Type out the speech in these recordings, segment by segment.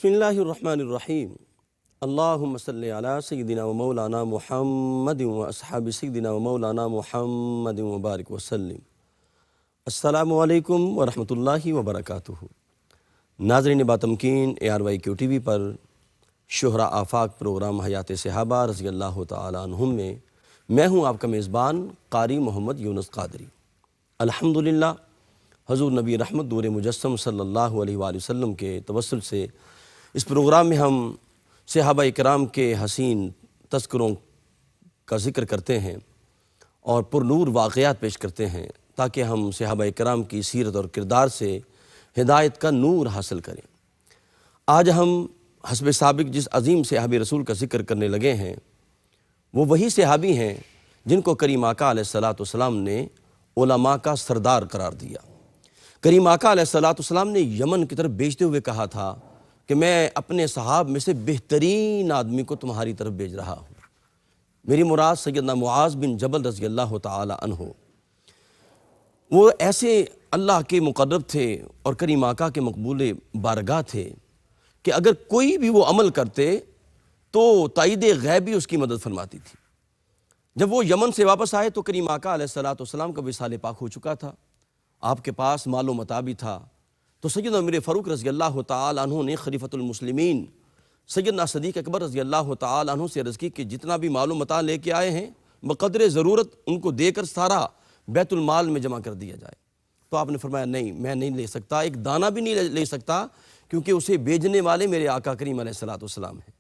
بسم اللہ الرحمن الرحیم اللہم صلی علی سیدنا و مولانا محمد و اصحاب سیدنا و مولانا محمد وبارک وسلم۔ السلام علیکم ورحمۃ اللہ وبرکاتہ۔ ناظرین باتمکین ARYQ TV پر شہرا آفاق پروگرام حیات صحابہ رضی اللہ تعالیٰ عنہم میں میں ہوں آپ کا میزبان قاری محمد یونس قادری۔ الحمدللہ حضور نبی رحمت نور مجسم صلی اللہ علیہ وآلہ وسلم کے توسل سے اس پروگرام میں ہم صحابہ اکرام کے حسین تذکروں کا ذکر کرتے ہیں اور پر نور واقعات پیش کرتے ہیں تاکہ ہم صحابہ اکرام کی سیرت اور کردار سے ہدایت کا نور حاصل کریں۔ آج ہم حسب سابق جس عظیم صحابی رسول کا ذکر کرنے لگے ہیں وہ وہی صحابی ہیں جن کو کریم آقا علیہ السلام نے علماء کا سردار قرار دیا۔ کریم آقا علیہ السلام نے یمن کی طرف بھیجتے ہوئے کہا تھا کہ میں اپنے صحاب میں سے بہترین آدمی کو تمہاری طرف بھیج رہا ہوں۔ میری مراد سیدنا معاذ بن جبل رضی اللہ تعالی عنہ۔ وہ ایسے اللہ کے مقرب تھے اور کریم آقا کے مقبول بارگاہ تھے کہ اگر کوئی بھی وہ عمل کرتے تو تائید غیبی اس کی مدد فرماتی تھی۔ جب وہ یمن سے واپس آئے تو کریم آقا علیہ السلام کا وصال پاک ہو چکا تھا، آپ کے پاس مال و متاع بھی تھا، تو سیدنا عمر فاروق رضی اللہ تعالی عنہ نے خلیفۃ المسلمین سیدنا صدیق اکبر رضی اللہ تعالی عنہ سے عرض کی کہ جتنا بھی مال و متاع لے کے آئے ہیں بقدر ضرورت ان کو دے کر سارا بیت المال میں جمع کر دیا جائے۔ تو آپ نے فرمایا نہیں، میں نہیں لے سکتا، ایک دانہ بھی نہیں لے سکتا، کیونکہ اسے بیچنے والے میرے آقا کریم علیہ السلام ہیں۔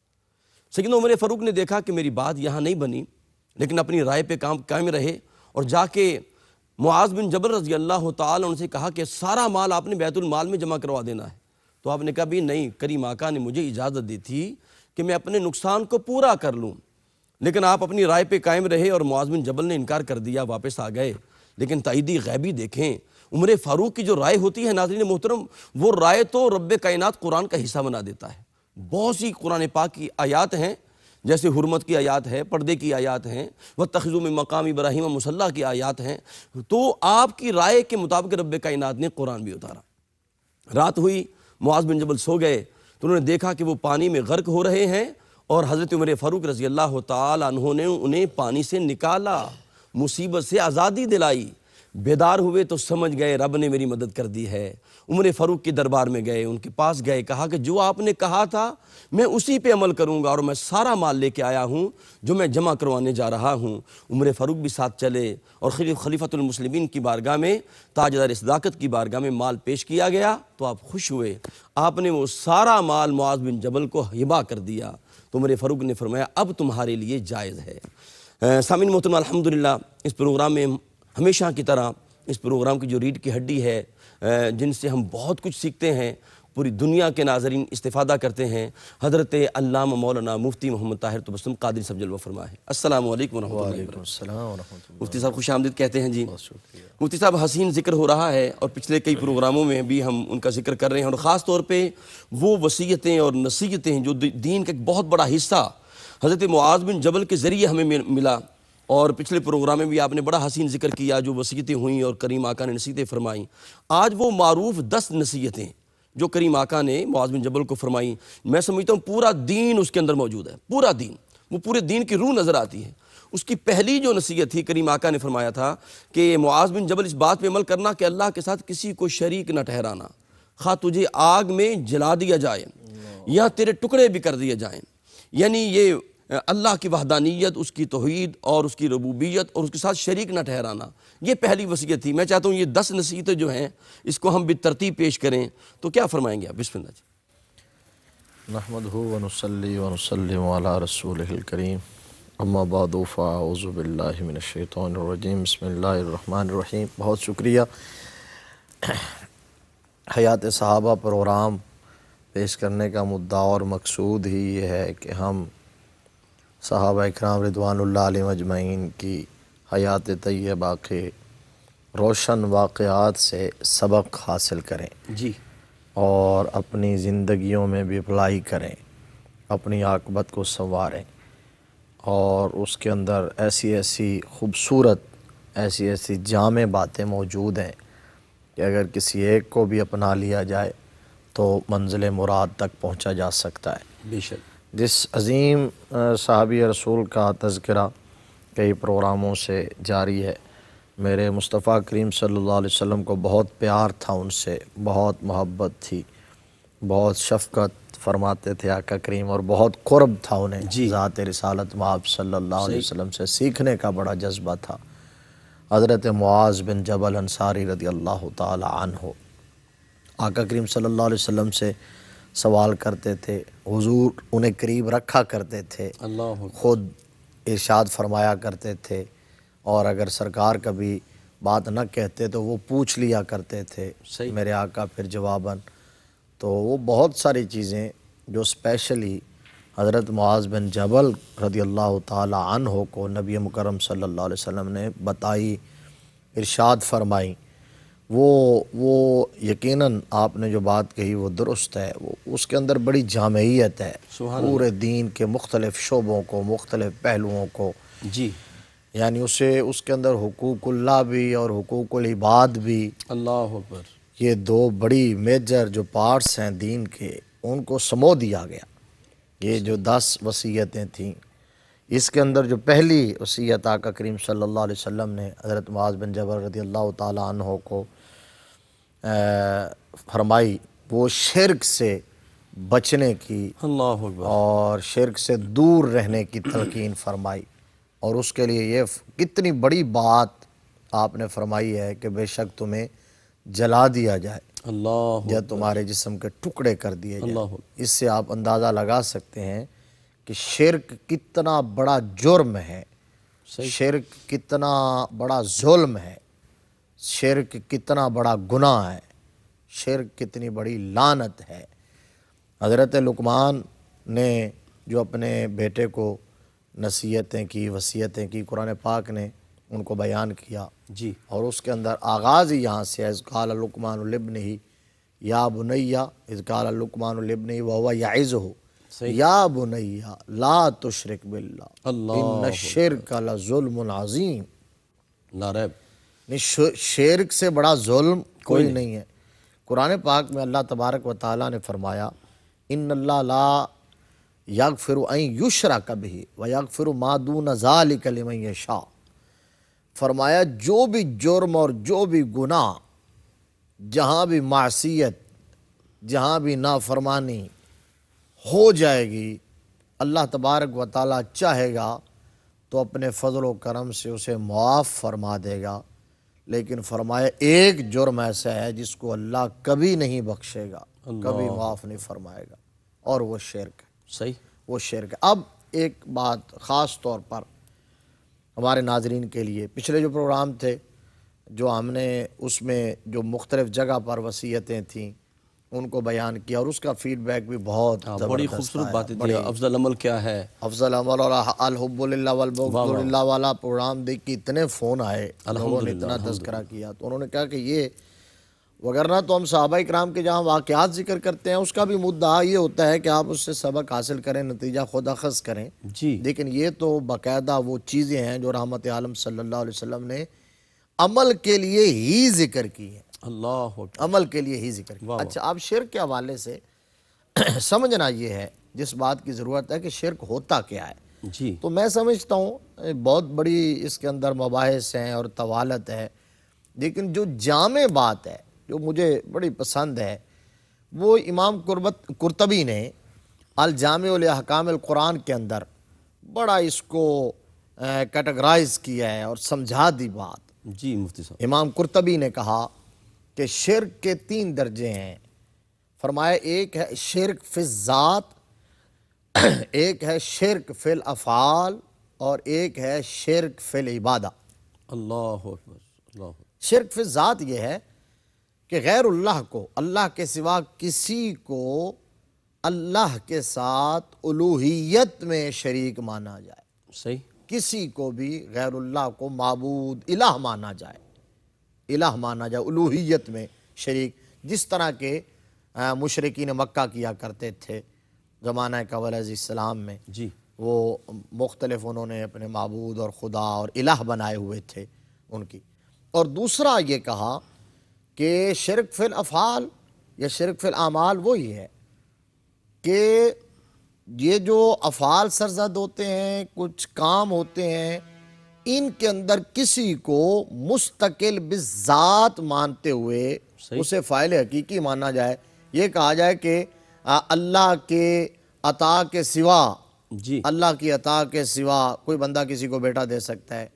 سیدنا عمر فاروق نے دیکھا کہ میری بات یہاں نہیں بنی، لیکن اپنی رائے پہ قائم رہے اور جا کے معاذ بن جبل رضی اللہ تعالیٰ عنہ سے کہا کہ سارا مال آپ نے بیت المال میں جمع کروا دینا ہے۔ تو آپ نے کہا بھی نہیں، کریم آقا نے مجھے اجازت دی تھی کہ میں اپنے نقصان کو پورا کر لوں، لیکن آپ اپنی رائے پہ قائم رہے اور معاذ بن جبل نے انکار کر دیا، واپس آ گئے۔ لیکن تائیدی غیبی دیکھیں، عمر فاروق کی جو رائے ہوتی ہے ناظرین محترم، وہ رائے تو رب کائنات قرآن کا حصہ بنا دیتا ہے۔ بہت سی قرآن پاک کی آیات ہیں، جیسے حرمت کی آیات ہے، پردے کی آیات ہیں، وَاتَّخِذُوا مِن مَّقَامِ إِبْرَاهِيمَ مُصَلَّىٰ کی آیات ہیں، تو آپ کی رائے کے مطابق رب کائنات نے قرآن بھی اتارا۔ رات ہوئی، معاذ بن جبل سو گئے تو انہوں نے دیکھا کہ وہ پانی میں غرق ہو رہے ہیں اور حضرت عمر فاروق رضی اللہ تعالی عنہ نے انہیں پانی سے نکالا، مصیبت سے آزادی دلائی۔ بیدار ہوئے تو سمجھ گئے رب نے میری مدد کر دی ہے۔ عمر فاروق کے دربار میں گئے، ان کے پاس گئے، کہا کہ جو آپ نے کہا تھا میں اسی پہ عمل کروں گا اور میں سارا مال لے کے آیا ہوں جو میں جمع کروانے جا رہا ہوں۔ عمر فاروق بھی ساتھ چلے اور خلیفۃ المسلمین کی بارگاہ میں، تاجدار صداقت کی بارگاہ میں مال پیش کیا گیا تو آپ خوش ہوئے، آپ نے وہ سارا مال معاذ بن جبل کو ہبہ کر دیا۔ تو عمر فاروق نے فرمایا اب تمہارے لیے جائز ہے۔ سامعین محترم، الحمدللہ اس پروگرام میں ہمیشہ کی طرح اس پروگرام کی جو ریڑھ کی ہڈی ہے، جن سے ہم بہت کچھ سیکھتے ہیں، پوری دنیا کے ناظرین استفادہ کرتے ہیں، حضرت علامہ مولانا مفتی محمد طاہر تبسم قادری صاحب جلوہ فرما ہے۔ السلام علیکم ورحمۃ اللہ وبرکاتہ۔ السلام ورحمۃ اللہ۔ مفتی صاحب خوش آمدید کہتے ہیں جی۔ بہت شکریہ۔ مفتی صاحب حسین ذکر ہو رہا ہے اور پچھلے کئی پروگراموں میں بھی ہم ان کا ذکر کر رہے ہیں، اور خاص طور پہ وہ وصیتیں اور نصیحتیں جو دین کا ایک بہت بڑا حصہ حضرت معاذ بن جبل کے ذریعے ہمیں ملا، اور پچھلے پروگرام میں بھی آپ نے بڑا حسین ذکر کیا جو وصیتیں ہوئیں اور کریم آقا نے نصیحتیں فرمائیں۔ آج وہ معروف 10 نصیحتیں جو کریم آقا نے معاذ بن جبل کو فرمائیں، میں سمجھتا ہوں پورا دین اس کے اندر موجود ہے، پورا دین، وہ پورے دین کی روح نظر آتی ہے۔ اس کی پہلی جو نصیحت تھی، کریم آقا نے فرمایا تھا کہ معاذ بن جبل اس بات پہ عمل کرنا کہ اللہ کے ساتھ کسی کو شریک نہ ٹھہرانا، خواہ تجھے آگ میں جلا دیا جائے یا تیرے ٹکڑے بھی کر دیے جائیں۔ یعنی یہ اللہ کی وحدانیت، اس کی توحید اور اس کی ربوبیت اور اس کے ساتھ شریک نہ ٹھہرانا، یہ پہلی وصیت تھی۔ میں چاہتا ہوں یہ 10 نصیحتیں جو ہیں اس کو ہم بالترتیب پیش کریں، تو کیا فرمائیں گے آپ؟ بسم اللہ جی۔ نحمدہ ونصلی ونسلم علی رسولہ الکریم، اما بعد فاعوذ باللہ من الشیطان الرجیم، بسم اللہ الرحمن الرحیم۔ بہت شکریہ۔ حیات صحابہ پروگرام پیش کرنے کا مدعا اور مقصود ہی یہ ہے کہ ہم صحابہ اکرام رضوان اللہ علیہم اجمعین کی حیات طیبہ کے روشن واقعات سے سبق حاصل کریں جی، اور اپنی زندگیوں میں بھی اپلائی کریں، اپنی عاقبت کو سنواریں، اور اس کے اندر ایسی ایسی خوبصورت، ایسی ایسی جامع باتیں موجود ہیں کہ اگر کسی ایک کو بھی اپنا لیا جائے تو تو منزل مراد تک پہنچا جا سکتا ہے۔ بے شک۔ جس عظیم صحابی رسول کا تذکرہ کئی پروگراموں سے جاری ہے، میرے مصطفیٰ کریم صلی اللہ علیہ وسلم کو بہت پیار تھا ان سے، بہت محبت تھی، بہت شفقت فرماتے تھے آقا کریم، اور بہت قرب تھا انہیں جی ذات رسالت مآب صلی اللہ علیہ صحیح۔ وسلم سے، سیکھنے کا بڑا جذبہ تھا۔ حضرت معاذ بن جبل انصاری رضی اللہ تعالی عنہ آقا کریم صلی اللہ علیہ وسلم سے سوال کرتے تھے، حضور انہیں قریب رکھا کرتے تھے، اللہ اکبر۔ خود ارشاد فرمایا کرتے تھے، اور اگر سرکار کبھی بات نہ کہتے تو وہ پوچھ لیا کرتے تھے صحیح۔ میرے آقا پھر جواباً۔ تو وہ بہت ساری چیزیں جو اسپیشلی حضرت معاذ بن جبل رضی اللہ تعالی عنہ کو نبی مکرم صلی اللہ علیہ وسلم نے بتائی، ارشاد فرمائی، وہ یقیناً آپ نے جو بات کہی وہ درست ہے، وہ اس کے اندر بڑی جامعیت ہے، سبحان پورے دین کے مختلف شعبوں کو، مختلف پہلوؤں کو، جی یعنی اس کے اندر حقوق اللہ بھی اور حقوق العباد بھی، اللہ اکبر۔ یہ دو بڑی میجر جو پارٹس ہیں دین کے، ان کو سمو دیا گیا۔ یہ جو 10 وصیتیں تھیں، اس کے اندر جو پہلی وصیت آقا کریم صلی اللہ علیہ وسلم نے حضرت معاذ بن جبل رضی اللہ تعالی عنہ کو فرمائی، وہ شرک سے بچنے کی اللہ اکبر۔ اور شرک سے دور رہنے کی تلقین فرمائی، اور اس کے لیے یہ کتنی بڑی بات آپ نے فرمائی ہے کہ بے شک تمہیں جلا دیا جائے اللہ یا تمہارے جسم کے ٹکڑے کر دیے جائیں۔ اللہ اس سے آپ اندازہ لگا سکتے ہیں کہ شرک کتنا بڑا جرم ہے، شرک کتنا بڑا ظلم ہے، شرک کتنا بڑا گناہ ہے، شرک کتنی بڑی لعنت ہے۔ حضرت لقمان نے جو اپنے بیٹے کو نصیحتیں کی، وصیتیں کی، قرآن پاک نے ان کو بیان کیا، جی اور اس کے اندر آغاز ہی یہاں سے ہے، اذ قال لقمان لابنہ یا بنی، اذ قال لقمان لابنہ وہو یعظہ یا بنی لا تشرک باللہ ان الشرک لظلم عظیم۔ لا ریب۔ شرک سے بڑا ظلم کوئی نہیں ہے۔ قرآن پاک میں اللہ تبارک و تعالیٰ نے فرمایا، ان اللہ لا یغفر ان یشرک بہ ویغفر ما دون ذلک لمن یشاء۔ فرمایا جو بھی جرم اور جو بھی گناہ، جہاں بھی معصیت، جہاں بھی نافرمانی ہو جائے گی، اللہ تبارک و تعالیٰ چاہے گا تو اپنے فضل و کرم سے اسے معاف فرما دے گا، لیکن فرمایا ایک جرم ایسا ہے جس کو اللہ کبھی نہیں بخشے گا، کبھی معاف نہیں فرمائے گا، اور وہ شرک ہے۔ صحیح۔ وہ شرک ہے۔ اب ایک بات خاص طور پر ہمارے ناظرین کے لیے، پچھلے جو پروگرام تھے جو ہم نے اس میں جو مختلف جگہ پر وصیتیں تھیں ان کو بیان کیا، اور اس کا فیڈ بیک بھی بہت بڑی خوبصورت باتیں تھی۔ افضل عمل کیا ہے؟ افضل عمل اور الحب للہ والبغض للہ والا پروگرام دیکھ کے اتنے فون آئے، لوگوں نے اتنا تذکرہ کیا، تو انہوں نے کہا کہ یہ وگرنہ تو ہم صحابہ اکرام کے جہاں واقعات ذکر کرتے ہیں اس کا بھی مدعا یہ ہوتا ہے کہ آپ اس سے سبق حاصل کریں، نتیجہ خود اخذ کریں، جی لیکن یہ تو باقاعدہ وہ چیزیں ہیں جو رحمت عالم صلی اللہ علیہ وسلم نے عمل کے لیے ہی ذکر کی ہیں، اللہ اکبر، عمل کے لیے ہی ذکر کی۔ اچھا، اب شرک کے حوالے سے سمجھنا یہ ہے جس بات کی ضرورت ہے کہ شرک ہوتا کیا ہے۔ جی تو میں سمجھتا ہوں بہت بڑی اس کے اندر مباحث ہیں اور طوالت ہے، لیکن جو جامع بات ہے جو مجھے بڑی پسند ہے وہ امام قرطبی نے الجامع لاحکام القرآن کے اندر بڑا اس کو کیٹیگرائز کیا ہے اور سمجھا دی بات۔ جی مفتی صاحب، امام قرطبی نے کہا کہ شرک کے 3 درجے ہیں۔ فرمایا ایک ہے شرک فی الذات، ایک ہے شرک فی الافعال، اور ایک ہے شرک فی العبادہ۔ اللہ اکبر، اللہ اکبر۔ شرک فی الذات یہ ہے کہ غیر اللہ کو، اللہ کے سوا کسی کو اللہ کے ساتھ الوہیت میں شریک مانا جائے، صحیح، کسی کو بھی غیر اللہ کو معبود الہ مانا جائے، الہ مانا جائے، الوہیت میں شریک، جس طرح کے مشرکین مکہ کیا کرتے تھے زمانہ قبل علیہ السلام میں۔ جی وہ مختلف انہوں نے اپنے معبود اور خدا اور الہ بنائے ہوئے تھے ان کی۔ اور دوسرا یہ کہا کہ شرک فی الافعال، یا شرک فی الاعمال وہی ہے کہ یہ جو افعال سرزد ہوتے ہیں، کچھ کام ہوتے ہیں، ان کے اندر کسی کو مستقل بذات مانتے ہوئے اسے فاعل حقیقی مانا جائے. یہ کہا جائے کہ اللہ کے عطا کے سوا، جی اللہ کی عطا کے سوا کوئی بندہ کسی کو بیٹا دے سکتا ہے،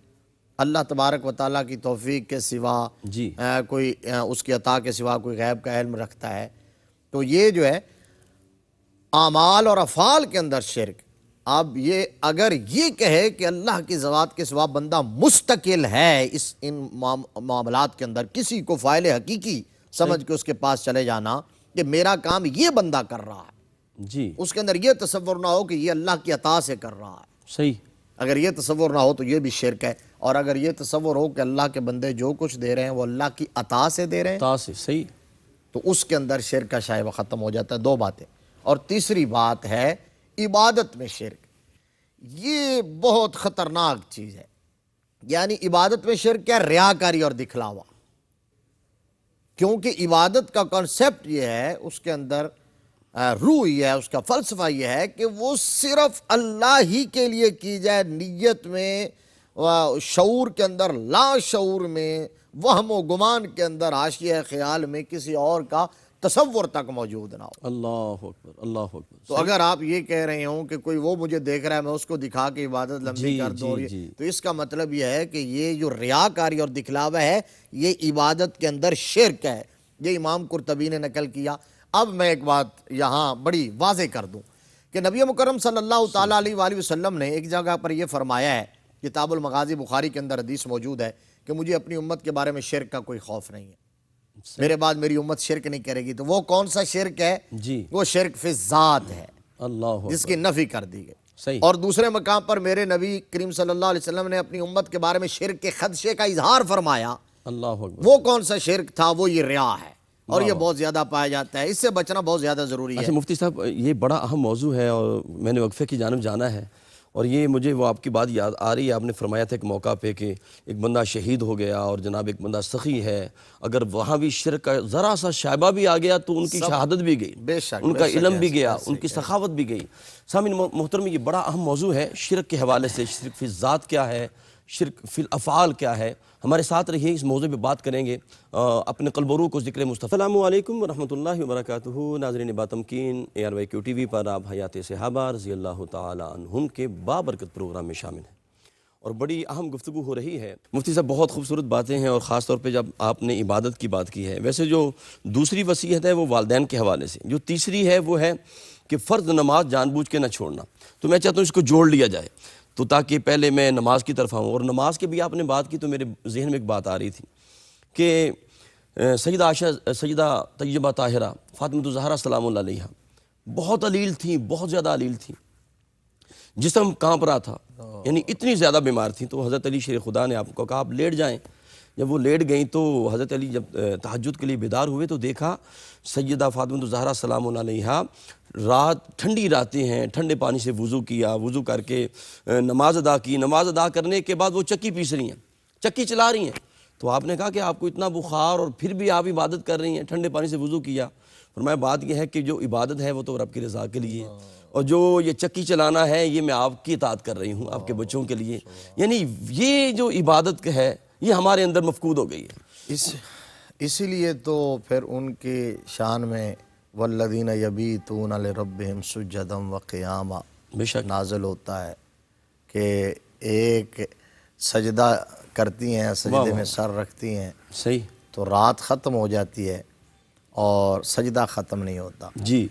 اللہ تبارک و تعالیٰ کی توفیق کے سوا جی کوئی اس کی عطا کے سوا کوئی غیب کا علم رکھتا ہے. تو یہ جو ہے اعمال اور افعال کے اندر شرک. اب یہ اگر یہ کہے کہ اللہ کی ذات کے سوا بندہ مستقل ہے ان معاملات کے اندر، کسی کو فاعل حقیقی سمجھ کے اس کے پاس چلے جانا کہ میرا کام یہ بندہ کر رہا ہے، جی اس کے اندر یہ تصور نہ ہو کہ یہ اللہ کی عطا سے کر رہا ہے. صحیح. اگر یہ تصور نہ ہو تو یہ بھی شرک ہے. اور اگر یہ تصور ہو کہ اللہ کے بندے جو کچھ دے رہے ہیں وہ اللہ کی عطا سے دے رہے ہیں عطا سے، صحیح. تو اس کے اندر شرک کا شائبہ ختم ہو جاتا ہے. دو باتیں. اور تیسری بات ہے عبادت میں شرک. یہ بہت خطرناک چیز ہے. یعنی عبادت میں شرک کیا؟ ریاکاری اور دکھلاوا. کیونکہ عبادت کا کنسپٹ یہ ہے، اس کے اندر روح یہ ہے، اس کا فلسفہ یہ ہے کہ وہ صرف اللہ ہی کے لیے کی جائے، نیت میں، شعور کے اندر، لا شعور میں، وہم و گمان کے اندر، حاشیہ خیال میں کسی اور کا تصور تک موجود نہ ہو. اللہ اکبر، اللہ اکبر. تو اگر آپ یہ کہہ رہے ہوں کہ کوئی وہ مجھے دیکھ رہا ہے میں اس کو دکھا کے عبادت لمبی کر دوں، تو اس کا مطلب یہ ہے کہ یہ جو ریاکاری اور دکھلاوا ہے یہ عبادت کے اندر شرک ہے. یہ امام قرطبی نے نقل کیا. اب میں ایک بات یہاں بڑی واضح کر دوں کہ نبی مکرم صلی اللہ تعالیٰ علیہ وآلہ وسلم نے ایک جگہ پر یہ فرمایا ہے، کتاب المغازی بخاری کے اندر حدیث موجود ہے کہ مجھے اپنی امت کے بارے میں شرک کا کوئی خوف نہیں ہے، میرے بعد میری امت شرک نہیں کرے گی. تو وہ کون سا شرک ہے؟ جی وہ شرک فی الذات ہے، اللہ جس کی نفی کر دی گئی. صحیح. اور دوسرے مقام پر میرے نبی کریم صلی اللہ علیہ وسلم نے اپنی امت کے بارے میں شرک کے خدشے کا اظہار فرمایا. اللہ اکبر. وہ کون سا شرک تھا؟ وہ یہ ریا ہے، اور یہ بہت زیادہ پایا جاتا ہے. اس سے بچنا بہت زیادہ ضروری ہے. اچھا مفتی صاحب، یہ بڑا اہم موضوع ہے اور میں نے وقفے کی جانب جانا ہے، اور یہ مجھے وہ آپ کی بات یاد آ رہی ہے. آپ نے فرمایا تھا ایک موقع پہ کہ ایک بندہ شہید ہو گیا اور جناب ایک بندہ سخی ہے، اگر وہاں بھی شرک کا ذرا سا شائبہ بھی آ گیا تو ان کی شہادت بھی گئی، بے شک ان کا علم بھی گیا، ان کی سخاوت بھی گئی. سامعین محترم، یہ بڑا اہم موضوع ہے شرک کے حوالے سے. شرک فی الذات کیا ہے، شرک فی الافعال کیا ہے؟ ہمارے ساتھ رہیے، اس موضوع پہ بات کریں گے اپنے قلب و روح کو ذکر مصطفیٰ. السلام علیکم ورحمۃ اللہ وبرکاتہ. ناظرین باتمکین، ARYQ TV پر آپ حیات صحابہ رضی اللہ تعالیٰ عنہم کے بابرکت پروگرام میں شامل ہیں اور بڑی اہم گفتگو ہو رہی ہے. مفتی صاحب، بہت خوبصورت باتیں ہیں، اور خاص طور پہ جب آپ نے عبادت کی بات کی ہے. ویسے جو دوسری وصیت ہے وہ والدین کے حوالے سے، جو تیسری ہے وہ ہے کہ فرض نماز جان بوجھ کے نہ چھوڑنا. تو میں چاہتا ہوں اس کو جوڑ لیا جائے، تو تاکہ پہلے میں نماز کی طرف آؤں. اور نماز کے بھی آپ نے بات کی تو میرے ذہن میں ایک بات آ رہی تھی کہ سیدہ عائشہ، سیدہ طیبہ طاہرہ فاطمہ الزہرا سلام اللہ علیہا بہت علیل تھیں، بہت زیادہ علیل تھیں، جسم کانپ رہا تھا، یعنی اتنی زیادہ بیمار تھیں. تو حضرت علی شیر خدا نے آپ کو کہا آپ لیٹ جائیں. جب وہ لیٹ گئیں تو حضرت علی جب تہجد کے لیے بیدار ہوئے تو دیکھا سیدہ فاطمہ الزہرا سلام اللہ علیہا رات، ٹھنڈی راتیں ہیں، ٹھنڈے پانی سے وضو کیا، وضو کر کے نماز ادا کی. نماز ادا کرنے کے بعد وہ چکی پیس رہی ہیں، چکی چلا رہی ہیں. تو آپ نے کہا کہ آپ کو اتنا بخار اور پھر بھی آپ عبادت کر رہی ہیں، ٹھنڈے پانی سے وضو کیا. فرمایا بات یہ ہے کہ جو عبادت ہے وہ تو رب کی رضا کے لیے، اور جو یہ چکی چلانا ہے یہ میں آپ کی اطاعت کر رہی ہوں آپ کے بچوں کے لیے. یعنی یہ جو عبادت ہے یہ ہمارے اندر مفقود ہو گئی ہے. اسی لیے تو پھر ان کے شان میں والذین یبیتون لربہم سجدا وقیاما بے شک نازل ہوتا ہے کہ ایک سجدہ کرتی ہیں، سجدے میں سر رکھتی ہیں، صحیح، تو رات ختم ہو جاتی ہے اور سجدہ ختم نہیں ہوتا. جی.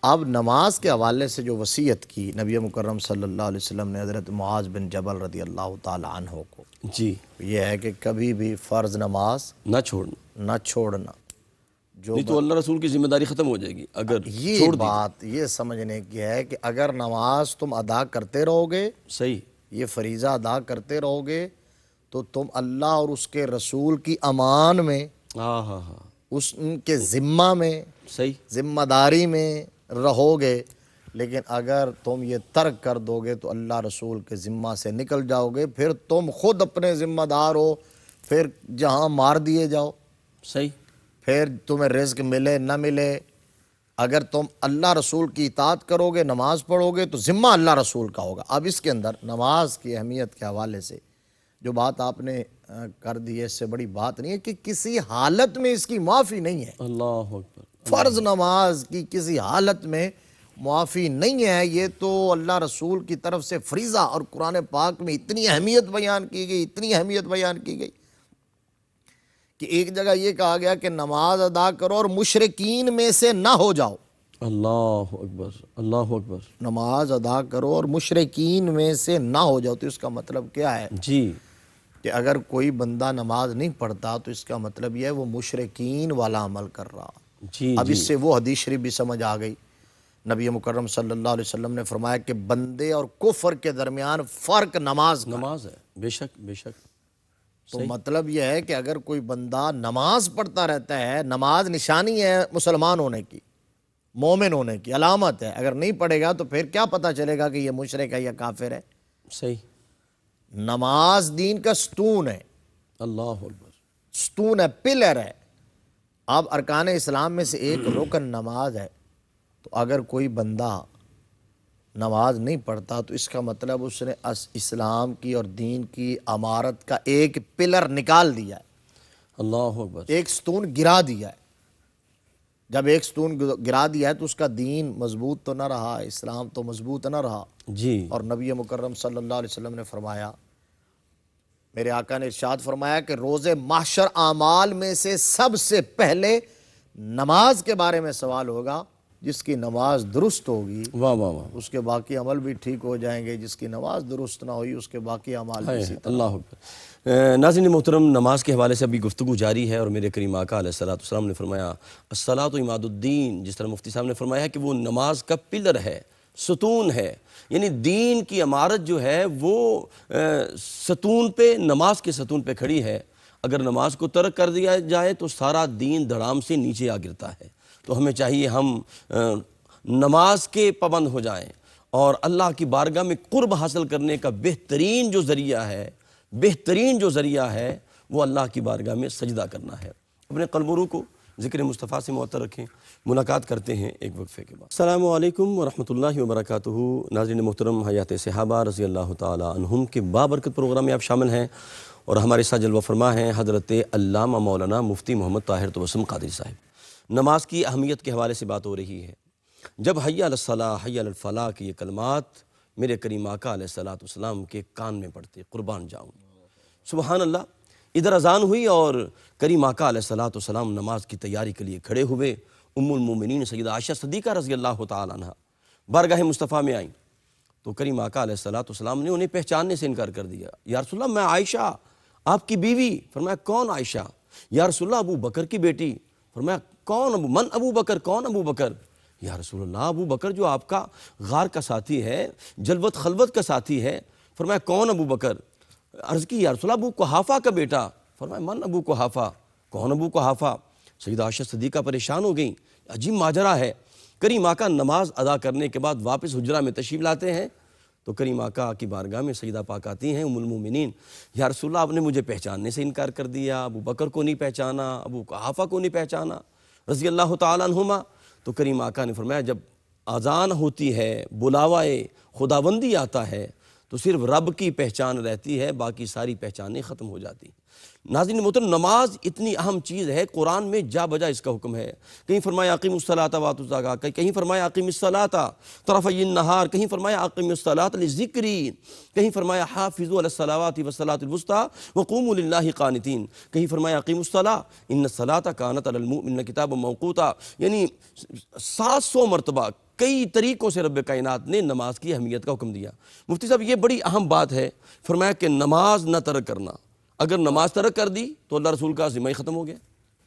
اب نماز کے حوالے سے جو وصیت کی نبی مکرم صلی اللہ علیہ وسلم نے حضرت معاذ بن جبل رضی اللہ تعالی عنہ کو، جی یہ ہے کہ کبھی بھی فرض نماز نہ چھوڑنا، نہ چھوڑنا. جو نہیں تو اللہ رسول کی ذمہ داری ختم ہو جائے گی اگر یہ چھوڑ دی. بات یہ سمجھنے کی ہے کہ اگر نماز تم ادا کرتے رہو گے، صحیح، یہ فریضہ ادا کرتے رہو گے، تو تم اللہ اور اس کے رسول کی امان میں، ہاں ہاں ہاں، ان کے ذمہ میں، صحیح، ذمہ داری میں رہو گے. لیکن اگر تم یہ ترک کر دو گے تو اللہ رسول کے ذمہ سے نکل جاؤ گے، پھر تم خود اپنے ذمہ دار ہو، پھر جہاں مار دیے جاؤ. صحیح. پھر تمہیں رزق ملے نہ ملے، اگر تم اللہ رسول کی اطاعت کرو گے، نماز پڑھو گے تو ذمہ اللہ رسول کا ہوگا۔ اب اس کے اندر نماز کی اہمیت کے حوالے سے جو بات آپ نے کر دی ہے، اس سے بڑی بات نہیں ہے کہ کسی حالت میں اس کی معافی نہیں ہے۔ اللہ اکبر۔ فرض نماز کی کسی حالت میں معافی نہیں ہے، یہ تو اللہ رسول کی طرف سے فریضہ، اور قرآن پاک میں اتنی اہمیت بیان کی گئی، اتنی اہمیت بیان کی گئی کہ ایک جگہ یہ کہا گیا کہ نماز ادا کرو اور مشرکین میں سے نہ ہو جاؤ۔ اللہ اکبر، اللہ اکبر۔ نماز ادا کرو اور مشرکین میں سے نہ ہو جاؤ، تو اس کا مطلب کیا ہے جی کہ اگر کوئی بندہ نماز نہیں پڑھتا تو اس کا مطلب یہ ہے وہ مشرکین والا عمل کر رہا۔ جی اب جی اس سے وہ حدیث شریف بھی سمجھ آ گئی، نبی مکرم صلی اللہ علیہ وسلم نے فرمایا کہ بندے اور کفر کے درمیان فرق نماز کا ہے۔ نماز ہے، بے شک بے شک۔ تو مطلب یہ ہے کہ اگر کوئی بندہ نماز پڑھتا رہتا ہے، نماز نشانی ہے مسلمان ہونے کی، مومن ہونے کی علامت ہے، اگر نہیں پڑھے گا تو پھر کیا پتہ چلے گا کہ یہ مشرک ہے یا کافر ہے؟ صحیح۔ نماز دین کا ستون ہے، اللہ اکبر۔ ستون ہے، پلر ہے۔ اب ارکان اسلام میں سے ایک رکن نماز ہے، تو اگر کوئی بندہ نماز نہیں پڑھتا تو اس کا مطلب اس نے اسلام کی اور دین کی عمارت کا ایک پلر نکال دیا ہے، اللہ اکبر۔ ایک ستون گرا دیا ہے۔ جب ایک ستون گرا دیا ہے تو اس کا دین مضبوط تو نہ رہا، اسلام تو مضبوط نہ رہا۔ جی اور نبی مکرم صلی اللہ علیہ وسلم نے فرمایا، میرے آقا نے ارشاد فرمایا کہ روز محشر اعمال میں سے سب سے پہلے نماز کے بارے میں سوال ہوگا۔ جس کی نماز درست ہوگی واہ واہ واہ۔ اس کے باقی عمل بھی ٹھیک ہو جائیں گے، جس کی نماز درست نہ ہوئی اس کے باقی اعمال بھی اسی طرح۔ اللہ اکبر۔ ناظرین محترم، نماز کے حوالے سے ابھی گفتگو جاری ہے، اور میرے کریم آقا علیہ السلام نے فرمایا الصلاۃ عماد الدین، جس طرح مفتی صاحب نے فرمایا کہ وہ نماز کا پلر ہے، ستون ہے، یعنی دین کی عمارت جو ہے وہ ستون پہ، نماز کے ستون پہ کھڑی ہے۔ اگر نماز کو ترک کر دیا جائے تو سارا دین دھڑام سے نیچے آ گرتا ہے۔ تو ہمیں چاہیے ہم نماز کے پابند ہو جائیں، اور اللہ کی بارگاہ میں قرب حاصل کرنے کا بہترین جو ذریعہ ہے وہ اللہ کی بارگاہ میں سجدہ کرنا ہے۔ اپنے قلب و روح کو ذکر مصطفیٰ سے معطر رکھیں۔ ملاقات کرتے ہیں ایک وقفے کے بعد۔ السلام علیکم ورحمۃ اللہ وبرکاتہ۔ ناظرین محترم، حیات صحابہ رضی اللہ تعالی عنہم کے بابرکت پروگرام میں آپ شامل ہیں، اور ہمارے ساتھ جلوہ فرما ہیں حضرت علامہ مولانا مفتی محمد طاہر توسم قادری صاحب۔ نماز کی اہمیت کے حوالے سے بات ہو رہی ہے۔ جب حی علی الصلاۃ، حی علی الفلاح کی یہ کلمات میرے کریم آقا علیہ السلام کے کان میں پڑتے، قربان جاؤں، سبحان اللہ۔ ادھر اذان ہوئی اور کریم آقا علیہ السلام نماز کی تیاری کے لیے کھڑے ہوئے۔ ام المومنین سیدہ عائشہ صدیقہ رضی اللہ تعالی عنہ بارگاہ مصطفیٰ میں آئیں، تو کریم آقا علیہ السلام نے انہیں پہچاننے سے انکار کر دیا۔ یا رسول اللہ، میں عائشہ آپ کی بیوی۔ فرمایا کون عائشہ؟ یا رسول اللہ، ابو بکر کی بیٹی۔ فرمایا کون من ابو بکر، کون ابو بکر؟ یا رسول اللہ، ابو بکر جو آپ کا غار کا ساتھی ہے، جلوت خلوت کا ساتھی ہے۔ فرمایا کون ابو بکر؟ عرض کی یا رسول اللہ، ابو قحافہ کا بیٹا۔ فرمایا من ابو قحافہ، کون ابو قحافہ؟ سیدہ عائشہ صدیقہ پریشان ہو گئیں، عجیب ماجرا ہے۔ کریم آقا نماز ادا کرنے کے بعد واپس حجرہ میں تشریف لاتے ہیں، تو کریم آقا کی بارگاہ میں سیدہ پاک آتی ہیں ام المومنین، یا رسول اللہ، آپ نے مجھے پہچاننے سے انکار کر دیا، ابو بکر کو نہیں پہچانا، ابو قحافہ کو نہیں پہچانا رضی اللہ تعالیٰ عنہما۔ تو کریم آقا نے فرمایا جب اذان ہوتی ہے، بلاوائے خداوندی آتا ہے، تو صرف رب کی پہچان رہتی ہے، باقی ساری پہچانیں ختم ہو جاتی۔ ناظرین محترم، نماز اتنی اہم چیز ہے، قرآن میں جا بجا اس کا حکم ہے۔ کہیں فرمایا اقیموا الصلاۃ وآتوا الزکاۃ، کہیں فرمایا اقیم الصلاۃ طرفی النہار، کہیں فرمایا اقیم الصلاۃ لذکری، کہیں فرمایا حافظوا علی الصلوات والصلاۃ الوسطیٰ وقوموا للہ قانتین، کہیں فرمایا اقیموا الصلاۃ ان الصلاۃ کانت علی المؤمنین کتابا موقوتا۔ یعنی 700 مرتبہ کئی طریقوں سے رب کائنات نے نماز کی اہمیت کا حکم دیا۔ مفتی صاحب، یہ بڑی اہم بات ہے، فرمایا کہ نماز نہ ترک کرنا، اگر نماز ترک کر دی تو اللہ رسول کا ذمہ ہی ختم ہو گیا۔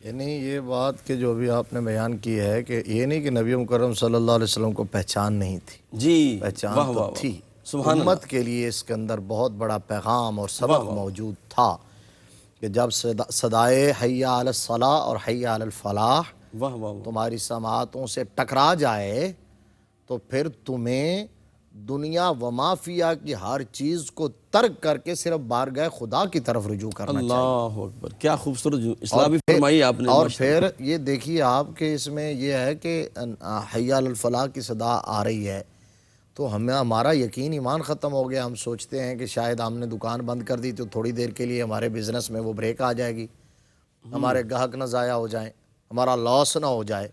یعنی یہ بات کہ جو بھی آپ نے بیان کی ہے کہ یہ نہیں کہ نبی مکرم صلی اللہ علیہ وسلم کو پہچان نہیں تھی، جی، پہچان واہ تو واہ تھی۔ سبحان اللہ۔ امت کے لیے اس کے اندر بہت بڑا پیغام اور سبق موجود تھا کہ جب صدائے حی علی الصلاۃ اور حی علی الفلاح واہ واہ واہ۔ تمہاری سماعتوں سے ٹکرا جائے تو پھر تمہیں دنیا و ما فیہا کی ہر چیز کو ترک کر کے صرف بارگاہ خدا کی طرف رجوع کرنا چاہیے۔ اللہ اکبر، کیا خوبصورت اصلاح بھی فرمائی آپ نے۔ اور پھر یہ دیکھیے آپ کہ اس میں یہ ہے کہ حی علی الفلاح کی صدا آ رہی ہے تو ہمارا یقین ایمان ختم ہو گیا۔ ہم سوچتے ہیں کہ شاید ہم نے دکان بند کر دی تو تھوڑی دیر کے لیے ہمارے بزنس میں وہ بریک آ جائے گی، ہمارے گاہک نہ ضائع ہو جائیں، ہمارا لاس نہ ہو جائے۔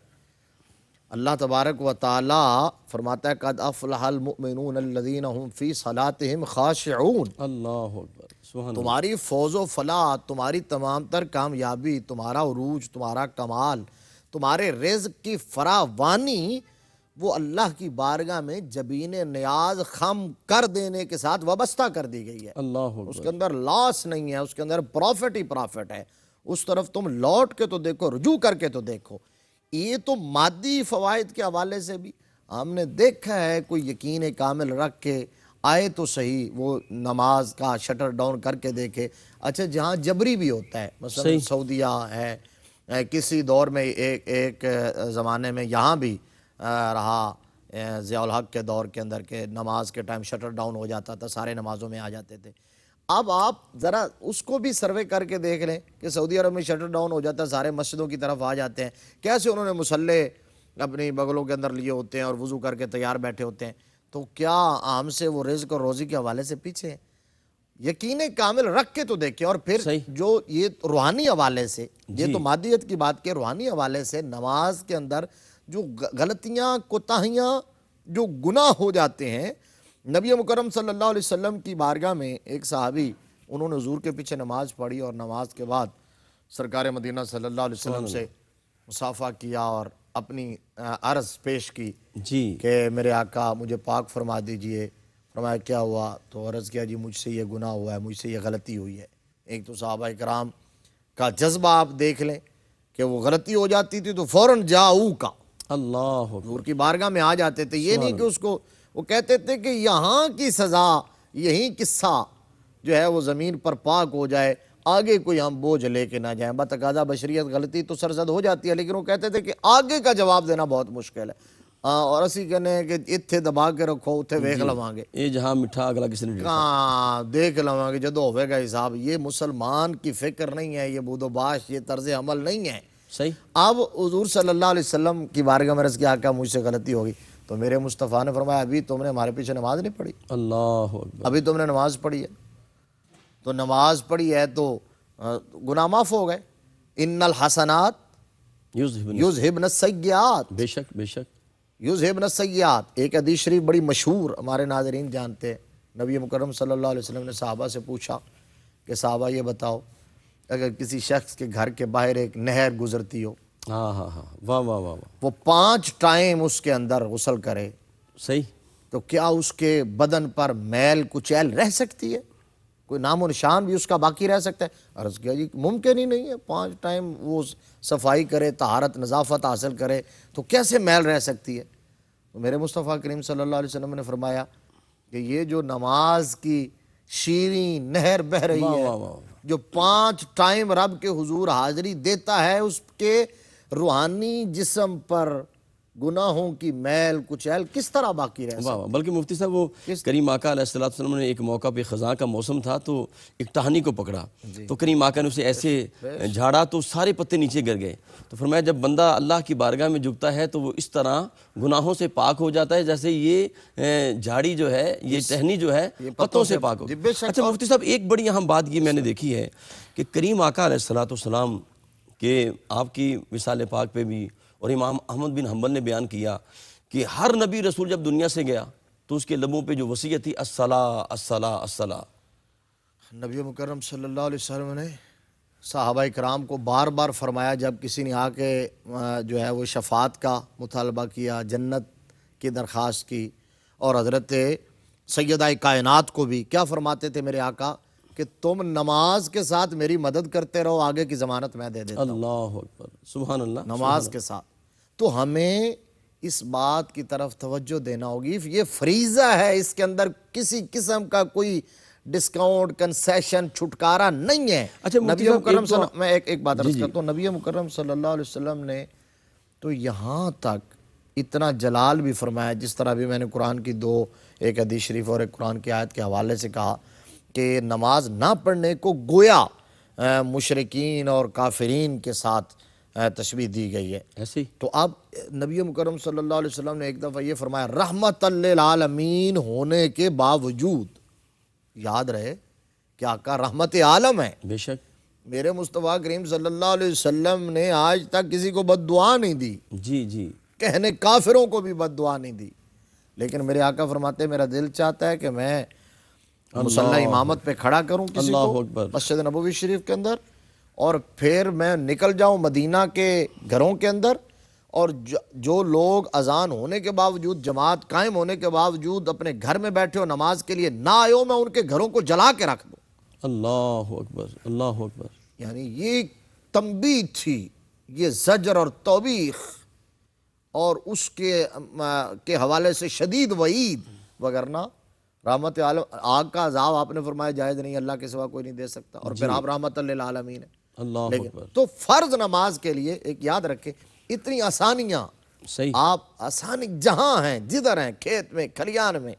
اللہ تبارک و تعالی فرماتا ہے قد افلح المؤمنون الذین هم فی صلاتهم خاشعون۔ اللہ اکبر، سبحان اللہ۔ تمہاری فوز و فلاح، تمہاری تمام تر کامیابی، تمہارا عروج، تمہارا کمال، تمہارے رزق کی فراوانی وہ اللہ کی بارگاہ میں جبین نیاز خم کر دینے کے ساتھ وابستہ کر دی گئی ہے۔ اللہ اس اکبر، کے اندر لاس نہیں ہے، اس کے اندر پروفٹ ہی پروفٹ ہے۔ اس طرف تم لوٹ کے تو دیکھو، رجوع کر کے تو دیکھو۔ یہ تو مادی فوائد کے حوالے سے بھی ہم نے دیکھا ہے، کوئی یقین کامل رکھ کے آئے تو صحیح، وہ نماز کا شٹر ڈاؤن کر کے دیکھے۔ اچھا جہاں جبری بھی ہوتا ہے، مثلا سعودیہ ہے، کسی دور میں ایک زمانے میں یہاں بھی رہا ضیاء الحق کے دور کے اندر کہ نماز کے ٹائم شٹر ڈاؤن ہو جاتا تھا، سارے نمازوں میں آ جاتے تھے۔ اب آپ ذرا اس کو بھی سروے کر کے دیکھ لیں کہ سعودی عرب میں شٹر ڈاؤن ہو جاتا ہے، سارے مسجدوں کی طرف آ جاتے ہیں، کیسے انہوں نے مصلے اپنی بغلوں کے اندر لیے ہوتے ہیں اور وضو کر کے تیار بیٹھے ہوتے ہیں۔ تو کیا ہم سے وہ رزق اور روزی کے حوالے سے پیچھے ہیں؟ یقین کامل رکھ کے تو دیکھیں۔ اور پھر جو یہ روحانی حوالے سے، یہ تو مادیت کی بات کے، روحانی حوالے سے نماز کے اندر جو غلطیاں کوتاہیاں جو گناہ ہو جاتے ہیں، نبی مکرم صلی اللہ علیہ وسلم کی بارگاہ میں ایک صحابی، انہوں نے حضور کے پیچھے نماز پڑھی اور نماز کے بعد سرکار مدینہ صلی اللہ علیہ وسلم سے مصافحہ کیا اور اپنی عرض پیش کی کہ میرے آقا مجھے پاک فرما دیجئے۔ فرمایا کیا ہوا؟ تو عرض کیا جی مجھ سے یہ گناہ ہوا ہے، مجھ سے یہ غلطی ہوئی ہے۔ ایک تو صحابہ کرام کا جذبہ آپ دیکھ لیں کہ وہ غلطی ہو جاتی تھی تو فوراً جاؤ کا اللہ حضور کی بارگاہ میں آ جاتے تھے۔ یہ نہیں کہ اس کو، وہ کہتے تھے کہ یہاں کی سزا، یہی قصہ جو ہے وہ زمین پر پاک ہو جائے، آگے کوئی ہم بوجھ لے کے نہ جائیں۔ بتقاضا بشریت غلطی تو سرزد ہو جاتی ہے، لیکن وہ کہتے تھے کہ آگے کا جواب دینا بہت مشکل ہے۔ اور اسی کہنے ہیں کہ اتھے دبا کے رکھو، اتھے ویکھ لواں گے، یہ جہاں مٹھا اگلا کسی نے کہاں دیکھ لواں گے جدو ہوئے گا حساب۔ یہ مسلمان کی فکر نہیں ہے، یہ بود و باش، یہ طرز عمل نہیں ہے۔ صحیح۔ اب حضور صلی اللہ علیہ وسلم کی بارگاہ میں عرض کیا آقا مجھ سے غلطی ہوگی، تو میرے مصطفیٰ نے فرمایا ابھی تم نے ہمارے پیچھے نماز نہیں پڑھی، اللہ اکبر، ابھی تم نے نماز پڑھی ہے، تو نماز پڑھی ہے تو گناہ معاف ہو گئے۔ ان الحسنات یذہبن السیئات، بے شک بے شک، یذہبن السیئات۔ ایک حدیث شریف بڑی مشہور، ہمارے ناظرین جانتے ہیں، نبی مکرم صلی اللہ علیہ وسلم نے صحابہ سے پوچھا کہ صحابہ یہ بتاؤ اگر کسی شخص کے گھر کے باہر ایک نہر گزرتی ہو، ہاں ہاں ہاں، واہ واہ واہ واہ، وہ 5 ٹائم اس کے اندر غسل کرے، صحیح، تو کیا اس کے بدن پر میل کچیل رہ سکتی ہے؟ کوئی نام و نشان بھی اس کا باقی رہ سکتا ہے؟ عرض کیا جی ممکن ہی نہیں ہے، 5 ٹائم وہ صفائی کرے، طہارت نظافت حاصل کرے تو کیسے میل رہ سکتی ہے؟ تو میرے مصطفیٰ کریم صلی اللہ علیہ وسلم نے فرمایا کہ یہ جو نماز کی شیریں نہر بہہ رہی ہے، جو 5 ٹائم رب کے حضور حاضری دیتا ہے، اس کے روحانی جسم پر گناہوں کی میل کچیل کس طرح باقی رہ سکتا ہے؟ بلکہ مفتی صاحب وہ کریم آقا علیہ السلام نے ایک موقع پہ خزاں کا موسم تھا تو ایک ٹہنی کو پکڑا، تو کریم آقا نے اسے ایسے جھاڑا تو سارے پتے نیچے گر گئے۔ تو فرمایا جب بندہ اللہ کی بارگاہ میں جھکتا ہے تو وہ اس طرح گناہوں سے پاک ہو جاتا ہے جیسے یہ جھاڑی جو ہے، یہ ٹہنی جو ہے پتوں سے پاک ہو۔ اچھا مفتی صاحب ایک بڑی اہم بات یہ میں نے دیکھی ہے کہ کریم آقا علیہ السلام کہ آپ کی وصال پاک پہ بھی اور امام احمد بن حنبل نے بیان کیا کہ ہر نبی رسول جب دنیا سے گیا تو اس کے لبوں پہ جو وصیت تھی الصلاۃ الصلاۃ الصلاۃ۔ نبی مکرم صلی اللہ علیہ وسلم نے صحابہ کرام کو بار بار فرمایا، جب کسی نے آ کے جو ہے وہ شفاعت کا مطالبہ کیا، جنت کی درخواست کی، اور حضرت سیدہ کائنات کو بھی کیا فرماتے تھے میرے آقا کہ تم نماز کے ساتھ میری مدد کرتے رہو، آگے کی ضمانت میں دے دیتا ہوں۔ اللہ اکبر، سبحان اللہ، نماز کے ساتھ تو ہمیں اس بات کی طرف توجہ دینا ہوگی، یہ فریضہ ہے، اس کے اندر کسی قسم کا کوئی ڈسکاؤنٹ، کنسیشن، چھٹکارا نہیں ہے۔ نبی مکرم میں ایک بات عرض کرتا ہوں، نبی مکرم صلی اللہ علیہ وسلم نے تو یہاں تک اتنا جلال بھی فرمایا، جس طرح بھی میں نے قرآن کی دو، ایک حدیث شریف اور ایک قرآن کی آیت کے حوالے سے کہا کہ نماز نہ پڑھنے کو گویا مشرکین اور کافرین کے ساتھ تشبیہ دی گئی ہے۔ ایسی تو اب نبی مکرم صلی اللہ علیہ وسلم نے ایک دفعہ یہ فرمایا رحمت للعالمین ہونے کے باوجود، یاد رہے کہ آقا رحمت عالم ہے، بے شک، میرے مصطفیٰ کریم صلی اللہ علیہ وسلم نے آج تک کسی کو بد دعا نہیں دی، جی جی، کہنے کافروں کو بھی بد دعا نہیں دی، لیکن میرے آقا فرماتے ہیں میرا دل چاہتا ہے کہ میں مصلی امامت پہ کھڑا کروں کسی اللہ کو اکبر، مسجد نبوی شریف کے اندر، اور پھر میں نکل جاؤں مدینہ کے گھروں کے اندر، اور جو لوگ اذان ہونے کے باوجود، جماعت قائم ہونے کے باوجود اپنے گھر میں بیٹھے ہو نماز کے لیے نہ آئے ہو، میں ان کے گھروں کو جلا کے رکھ دوں۔ اللہ اکبر، اللہ اکبر، یعنی یہ تنبیہ تھی، یہ زجر اور توبیخ، اور اس کے حوالے سے شدید وعید، وگرنہ رحمت عالم آگ کا عذاب آپ نے فرمایا جائز نہیں، اللہ کے سوا کوئی نہیں دے سکتا، اور پھر آپ رحمت للعالمین ہیں۔ اللہ اکبر، تو فرض نماز کے لیے ایک یاد رکھیں، اتنی آسانیاں، صحیح، آپ آسانی جہاں ہیں، جدھر ہیں، کھیت میں، کھلیان میں،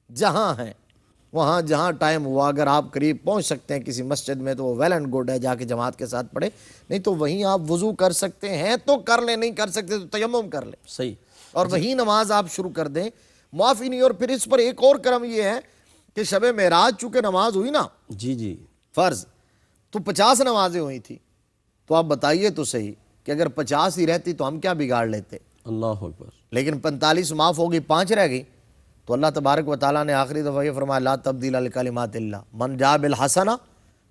جہاں ہیں وہاں جہاں ٹائم ہوا، اگر آپ قریب پہنچ سکتے ہیں کسی مسجد میں تو وہ ویل اینڈ گڈ ہے، جا کے جماعت کے ساتھ پڑھیں، نہیں تو وہیں آپ وضو کر سکتے ہیں تو کر لیں، نہیں کر سکتے تو تیمم کر لیں، صحیح، اور وہی نماز آپ شروع کر دیں، معافی نہیں۔ اور پھر اس پر ایک اور کرم یہ ہے کہ شب معراج چونکہ نماز ہوئی نا جی جی، فرض، تو 50 نمازیں ہوئی تھی، تو آپ بتائیے تو صحیح کہ اگر 50 ہی رہتی تو ہم کیا بگاڑ لیتے، اللہ اکبر، لیکن 45 معاف ہوگی، 5 رہ گئی، تو اللہ تبارک و تعالیٰ نے آخری دفعہ یہ فرمایا لا تبدیل لکلمات اللہ من جاء بالحسنہ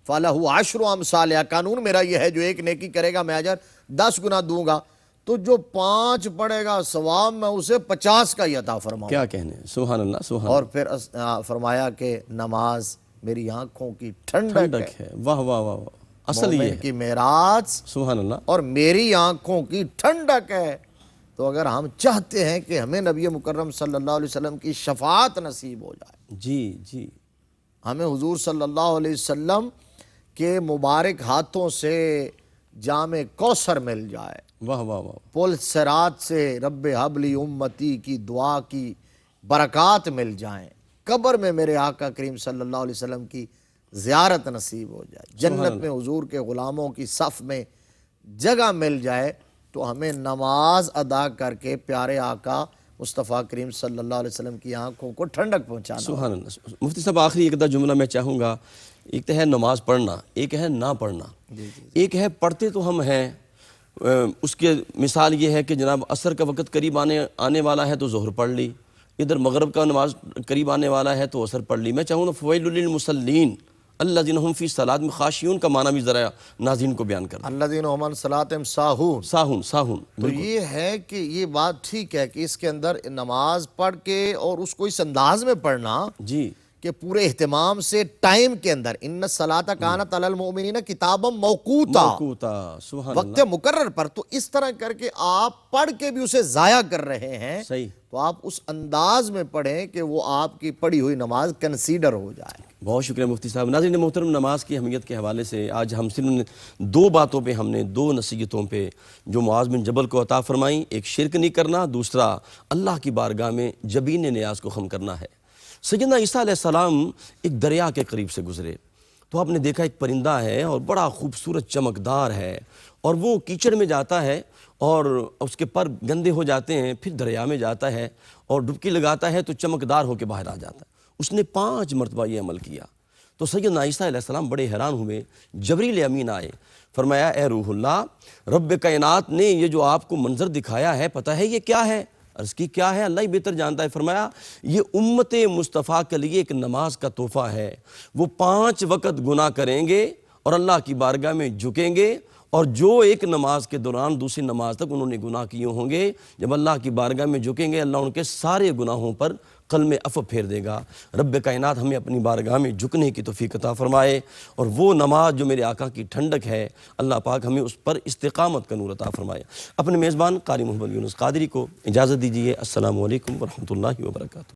فلہ عشر امثالہا، قانون میرا یہ ہے جو ایک نیکی کرے گا میں اجر 10 گنا دوں گا، تو جو 5 پڑھے گا ثواب میں اسے 50 کا ہی عطا فرماؤں۔ کیا کہنے، سبحان اللہ، سبحان اور پھر فرمایا کہ نماز میری آنکھوں کی ٹھنڈک ہے، ٹھنڈک ہے، واہ واہ واہ واہ، اصل یہ مومن ہے، کی معراج سبحان اللہ، اور میری آنکھوں کی ٹھنڈک ہے۔ تو اگر ہم چاہتے ہیں کہ ہمیں نبی مکرم صلی اللہ علیہ وسلم کی شفاعت نصیب ہو جائے، جی جی، ہمیں حضور صلی اللہ علیہ وسلم کے مبارک ہاتھوں سے جام کوثر مل جائے، واہ واہ واہ، پل صراط سے رب حبلی امتی کی دعا کی برکات مل جائیں، قبر میں میرے آقا کریم صلی اللہ علیہ وسلم کی زیارت نصیب ہو جائے، جنت میں حضور کے غلاموں کی صف میں جگہ مل جائے، تو ہمیں نماز ادا کر کے پیارے آقا مصطفیٰ کریم صلی اللہ علیہ وسلم کی آنکھوں کو ٹھنڈک پہنچانا۔ سبحان اللہ۔ مفتی صاحب آخری ایک جملہ میں چاہوں گا، ایک تو ہے نماز پڑھنا، ایک ہے نہ پڑھنا، ایک ہے پڑھتے تو ہم ہیں، اس کے مثال یہ ہے کہ جناب عصر کا وقت قریب آنے والا ہے تو ظہر پڑھ لی، ادھر مغرب کا نماز قریب آنے والا ہے تو عصر پڑھ لی۔ میں چاہوں گا فویل للمصلین الذین هم فی صلاتہم خاشعون کا معنی بھی ذرا ناظرین کو بیان کر دیں۔ الذین هم عن صلاتہم ساہون، ساہون، ساہون، تو یہ ہے کہ یہ بات ٹھیک ہے کہ اس کے اندر نماز پڑھ کے اور اس کو اس انداز میں پڑھنا جی، کہ پورے اہتمام سے ٹائم کے اندر ان الصلاۃ کانت علی المؤمنین کتابا موقوتا، موقوتا، سبحان وقت اللہ، مقرر پر، تو اس طرح کر کے آپ پڑھ کے بھی اسے ضائع کر رہے ہیں، صحیح، تو آپ اس انداز میں پڑھیں کہ وہ آپ کی پڑھی ہوئی نماز کنسیڈر ہو جائے۔ بہت شکریہ مفتی صاحب۔ ناظرین محترم، نماز کی اہمیت کے حوالے سے آج ہم صرف 2 باتوں پہ، ہم نے 2 نصیحتوں پہ جو معاذ بن جبل کو عطا فرمائیں، ایک شرک نہیں کرنا، دوسرا اللہ کی بارگاہ میں جبین نیاز کو خم کرنا ہے۔ سیدنا عیسیٰ علیہ السلام ایک دریا کے قریب سے گزرے تو آپ نے دیکھا ایک پرندہ ہے اور بڑا خوبصورت چمکدار ہے، اور وہ کیچڑ میں جاتا ہے اور اس کے پر گندے ہو جاتے ہیں، پھر دریا میں جاتا ہے اور ڈبکی لگاتا ہے تو چمکدار ہو کے باہر آ جاتا ہے۔ اس نے 5 مرتبہ یہ عمل کیا تو سیدنا عیسیٰ علیہ السلام بڑے حیران ہوئے۔ جبریل امین آئے، فرمایا اے روح اللہ، رب کائنات نے یہ جو آپ کو منظر دکھایا ہے پتہ ہے یہ کیا ہے؟ عرض کی کیا ہے؟ اللہ ہی بہتر جانتا ہے۔ فرمایا یہ امت مصطفیٰ کے لیے ایک نماز کا تحفہ ہے، وہ 5 وقت گناہ کریں گے اور اللہ کی بارگاہ میں جھکیں گے، اور جو ایک نماز کے دوران دوسری نماز تک انہوں نے گناہ کیے ہوں گے، جب اللہ کی بارگاہ میں جھکیں گے اللہ ان کے سارے گناہوں پر قلم عفو پھیر دے گا۔ رب کائنات ہمیں اپنی بارگاہ میں جھکنے کی توفیق عطا فرمائے، اور وہ نماز جو میرے آقا کی ٹھنڈک ہے، اللہ پاک ہمیں اس پر استقامت کا نور عطا فرمائے۔ اپنے میزبان قاری محمد یونس قادری کو اجازت دیجیے۔ السلام علیکم ورحمۃ اللہ وبرکاتہ۔